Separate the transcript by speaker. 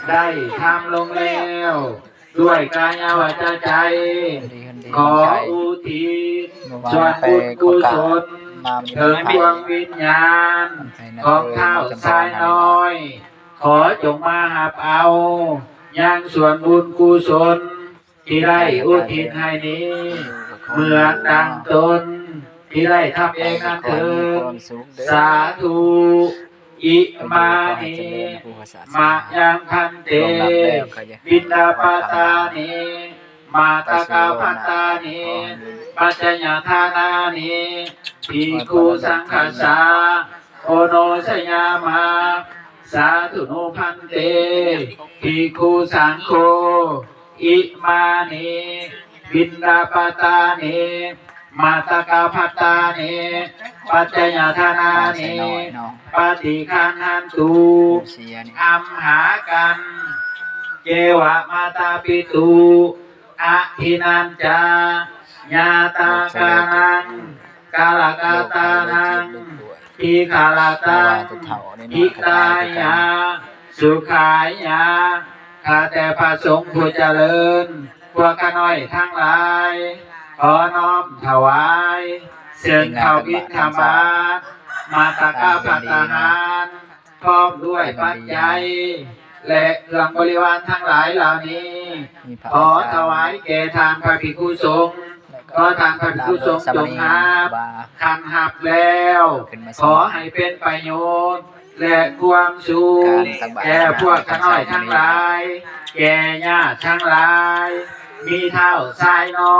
Speaker 1: ได้ทำลงแล้วด้วยกายวาจาใจขออุทิศส่วนบุญกุศลถึงดวงวิญญาณของข้าวสายน้อยขอจงมาหับเอายังส่วนบุญกุศลที่ได้อุทิศให้นี้เหมือนดังตนที่ได้ทำเองนั้นเถิดสาธุอิมานิมายังพันเตบินดาปตานิมาตากาพัตตานิปัจจญาทานานิภิกขุสังฆาสาโอโนสยามาสาธุโนพันเตภิกขุสังโฆอิมานิบินดาปตานิมาตากาพัตตานิปัจจญาทานานิปฏิคันหันตุอัมหากันเจวะมาตาปิตุอะทินันจาญาตากานังกาลกาตานังอิคาลตังอิตายาสุขายาข้าแต่พระสงฆ์ผู้เจริญพวกข้าน้อยทั้งหลายขอน้อมถวายเสียงข้าวบิณฑบาตมาตากาภัตตาหารพร้อมด้วยปัจจัยและเครื่องบริวารทั้งหลายเหล่านี้ขอถวายแก่ทานพระภิกขุสงฆ์ขอทานพระภิกขุสงฆ์จงหับคันหับแล้วขอให้เป็นประโยชน์และความสุขแก่พวกข้าน้อยทั้งหลายแก่ญาติทั้งหลายมีเท่าทรายน้อย